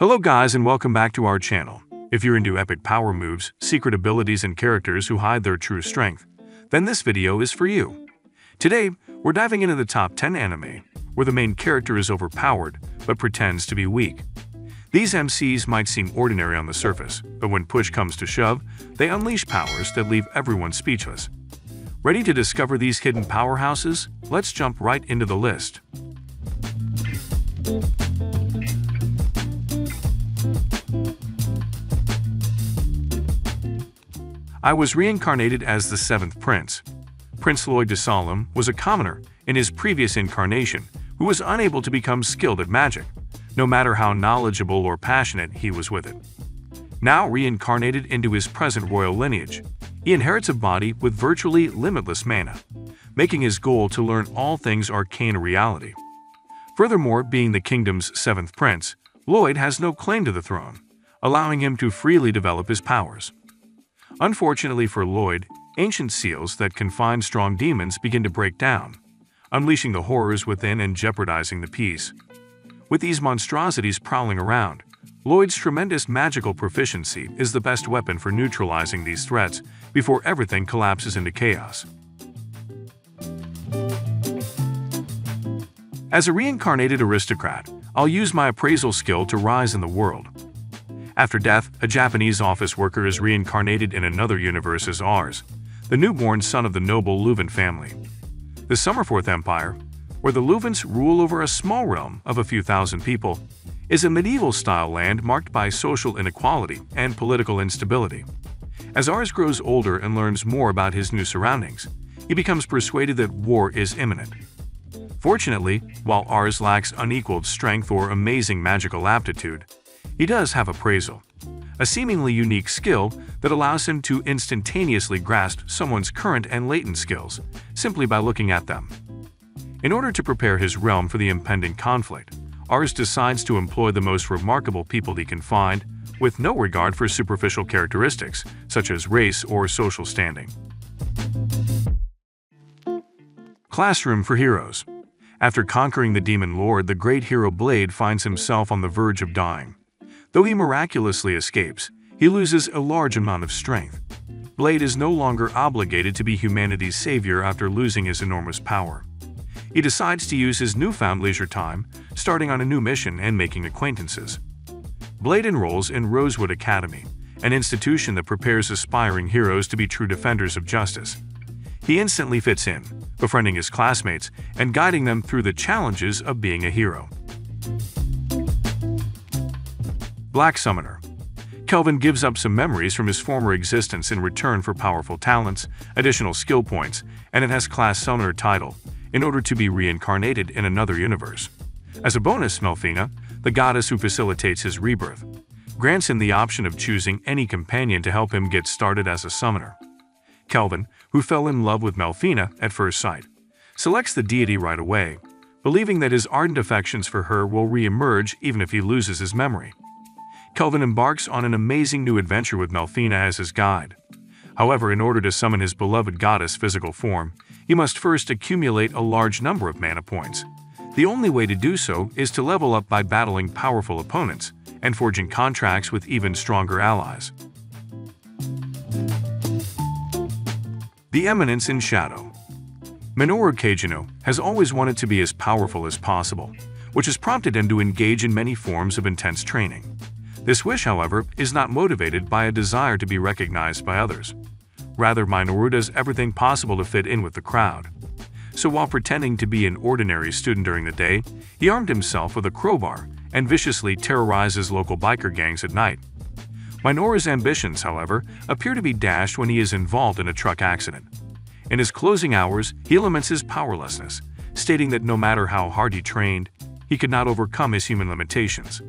Hello guys and welcome back to our channel. If you're into epic power moves, secret abilities and characters who hide their true strength, then this video is for you. Today, we're diving into the top 10 anime, where the main character is overpowered, but pretends to be weak. These MCs might seem ordinary on the surface, but when push comes to shove, they unleash powers that leave everyone speechless. Ready to discover these hidden powerhouses? Let's jump right into the list. I was reincarnated as the 7th Prince. Prince Lloyd de Salem was a commoner in his previous incarnation who was unable to become skilled at magic, no matter how knowledgeable or passionate he was with it. Now reincarnated into his present royal lineage, he inherits a body with virtually limitless mana, making his goal to learn all things arcane a reality. Furthermore, being the kingdom's 7th prince, Lloyd has no claim to the throne, allowing him to freely develop his powers. Unfortunately for Lloyd, ancient seals that confine strong demons begin to break down, unleashing the horrors within and jeopardizing the peace. With these monstrosities prowling around, Lloyd's tremendous magical proficiency is the best weapon for neutralizing these threats before everything collapses into chaos. As a reincarnated aristocrat, I'll use my appraisal skill to rise in the world. After death, a Japanese office worker is reincarnated in another universe as ours, the newborn son of the noble Leuven family. The Summerforth Empire, where the Leuvens rule over a small realm of a few thousand people, is a medieval-style land marked by social inequality and political instability. As Ars grows older and learns more about his new surroundings, he becomes persuaded that war is imminent. Fortunately, while Ars lacks unequaled strength or amazing magical aptitude, he does have Appraisal, a seemingly unique skill that allows him to instantaneously grasp someone's current and latent skills simply by looking at them. In order to prepare his realm for the impending conflict, Ars decides to employ the most remarkable people he can find, with no regard for superficial characteristics such as race or social standing. Classroom for Heroes. After conquering the Demon Lord, the great hero Blade finds himself on the verge of dying. Though he miraculously escapes, he loses a large amount of strength. Blade is no longer obligated to be humanity's savior after losing his enormous power. He decides to use his newfound leisure time, starting on a new mission and making acquaintances. Blade enrolls in Rosewood Academy, an institution that prepares aspiring heroes to be true defenders of justice. He instantly fits in, befriending his classmates and guiding them through the challenges of being a hero. Black Summoner. Kelvin gives up some memories from his former existence in return for powerful talents, additional skill points, and an S-class summoner title in order to be reincarnated in another universe. As a bonus, Melfina, the goddess who facilitates his rebirth, grants him the option of choosing any companion to help him get started as a summoner. Kelvin, who fell in love with Melfina at first sight, selects the deity right away, believing that his ardent affections for her will re-emerge even if he loses his memory. Kelvin embarks on an amazing new adventure with Melfina as his guide. However, in order to summon his beloved goddess' physical form, he must first accumulate a large number of mana points. The only way to do so is to level up by battling powerful opponents and forging contracts with even stronger allies. The Eminence in Shadow. Minoru Kageno has always wanted to be as powerful as possible, which has prompted him to engage in many forms of intense training. This wish, however, is not motivated by a desire to be recognized by others. Rather, Minoru does everything possible to fit in with the crowd. So while pretending to be an ordinary student during the day, he armed himself with a crowbar and viciously terrorizes local biker gangs at night. Minoru's ambitions, however, appear to be dashed when he is involved in a truck accident. In his closing hours, he laments his powerlessness, stating that no matter how hard he trained, he could not overcome his human limitations.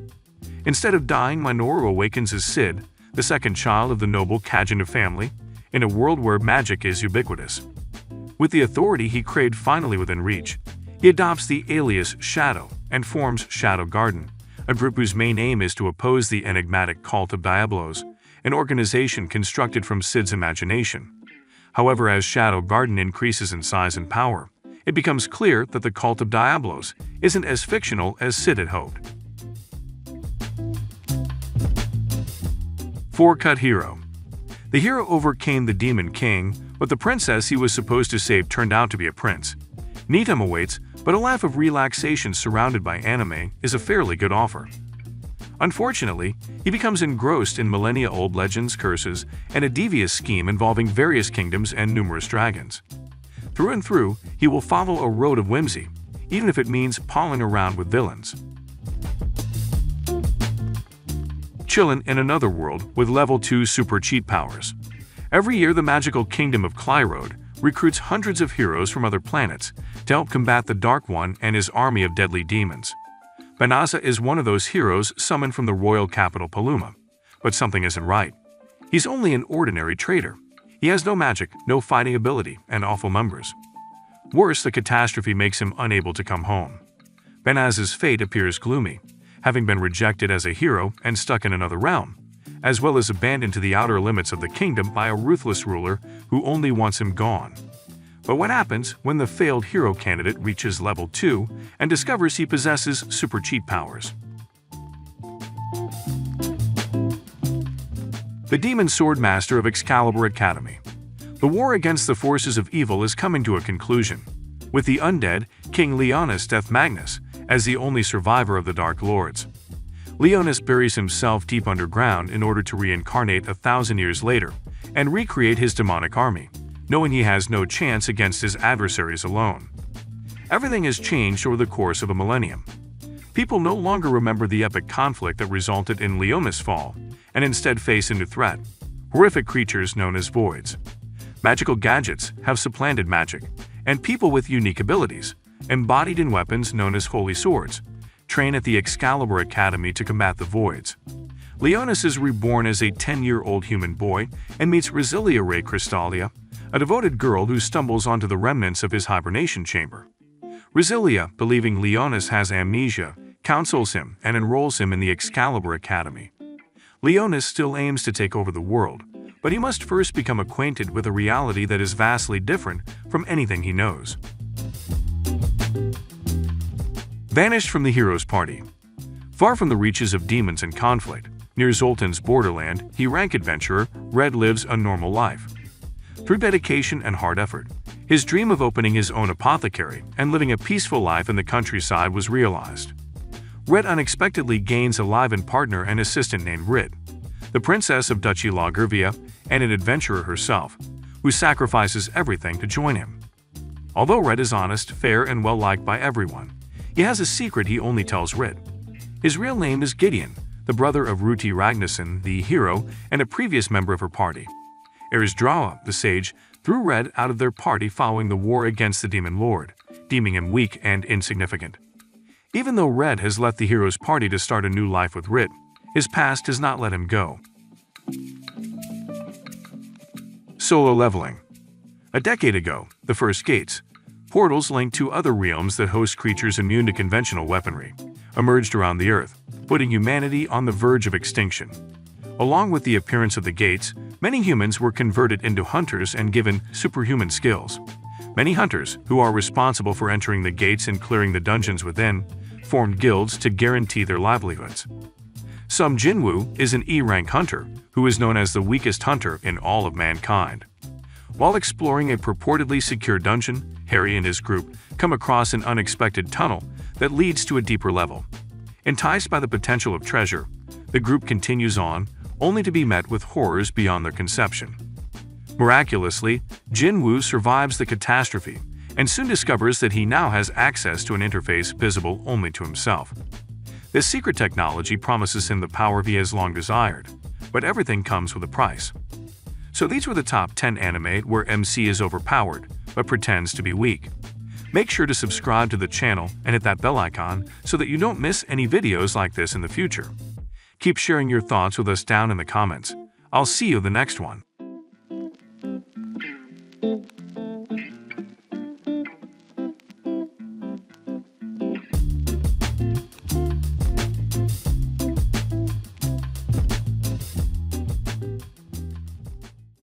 Instead of dying, Minoru awakens as Sid, the second child of the noble Kageno family, in a world where magic is ubiquitous. With the authority he craved finally within reach, he adopts the alias Shadow and forms Shadow Garden, a group whose main aim is to oppose the enigmatic Cult of Diablos, an organization constructed from Sid's imagination. However, as Shadow Garden increases in size and power, it becomes clear that the Cult of Diablos isn't as fictional as Sid had hoped. Four-cut hero. The hero overcame the Demon King, but the princess he was supposed to save turned out to be a prince. Needham awaits, but a life of relaxation surrounded by anime is a fairly good offer. Unfortunately, he becomes engrossed in millennia-old legends, curses, and a devious scheme involving various kingdoms and numerous dragons. Through and through, he will follow a road of whimsy, even if it means palling around with villains. Chillin in another world with level 2 super cheat powers. Every year, the magical kingdom of Clyrode recruits hundreds of heroes from other planets to help combat the Dark One and his army of deadly demons. Banished is one of those heroes summoned from the royal capital Paluma. But something isn't right. He's only an ordinary trader. He has no magic, no fighting ability, and awful numbers. Worse, the catastrophe makes him unable to come home. Banishd's fate appears gloomy, having been rejected as a hero and stuck in another realm, as well as abandoned to the outer limits of the kingdom by a ruthless ruler who only wants him gone. But what happens when the failed hero candidate reaches level 2 and discovers he possesses super cheat powers? The Demon Sword Master of Excalibur Academy. The war against the forces of evil is coming to a conclusion, with the undead King Leonis Death Magnus as the only survivor of the Dark Lords. Leonis buries himself deep underground in order to reincarnate 1,000 years later and recreate his demonic army, knowing he has no chance against his adversaries alone. Everything has changed over the course of a millennium. People no longer remember the epic conflict that resulted in Leonis' fall, and instead face a new threat: horrific creatures known as voids. Magical gadgets have supplanted magic, and people with unique abilities, embodied in weapons known as holy swords, train at the Excalibur Academy to combat the voids. Leonis is reborn as a 10-year-old human boy and meets Rosilia Ray Crystalia, a devoted girl who stumbles onto the remnants of his hibernation chamber. Rosilia, believing Leonis has amnesia, counsels him and enrolls him in the Excalibur Academy. Leonis still aims to take over the world, but he must first become acquainted with a reality that is vastly different from anything he knows. Banished from the hero's party. Far from the reaches of demons and conflict, near Zoltan's borderland, he-rank adventurer Red lives a normal life. Through dedication and hard effort, his dream of opening his own apothecary and living a peaceful life in the countryside was realized. Red unexpectedly gains a live-in partner and assistant named Rid, the princess of Duchy Lagurvia and an adventurer herself, who sacrifices everything to join him. Although Red is honest, fair, and well-liked by everyone, he has a secret he only tells Rid. His real name is Gideon, the brother of Ruti Ragnarsson, the hero, and a previous member of her party. Erisdrawa, the sage, threw Red out of their party following the war against the Demon Lord, deeming him weak and insignificant. Even though Red has left the hero's party to start a new life with Rid, his past has not let him go. Solo leveling. A decade ago, the first gates, portals linked to other realms that host creatures immune to conventional weaponry, emerged around the Earth, putting humanity on the verge of extinction. Along with the appearance of the gates, many humans were converted into hunters and given superhuman skills. Many hunters, who are responsible for entering the gates and clearing the dungeons within, formed guilds to guarantee their livelihoods. Some Jinwoo is an E-rank hunter, who is known as the weakest hunter in all of mankind. While exploring a purportedly secure dungeon, Harry and his group come across an unexpected tunnel that leads to a deeper level. Enticed by the potential of treasure, the group continues on, only to be met with horrors beyond their conception. Miraculously, Jinwoo survives the catastrophe and soon discovers that he now has access to an interface visible only to himself. This secret technology promises him the power he has long desired, but everything comes with a price. So these were the top 10 anime where MC is overpowered, but pretends to be weak. Make sure to subscribe to the channel and hit that bell icon so that you don't miss any videos like this in the future. Keep sharing your thoughts with us down in the comments. I'll see you in the next one.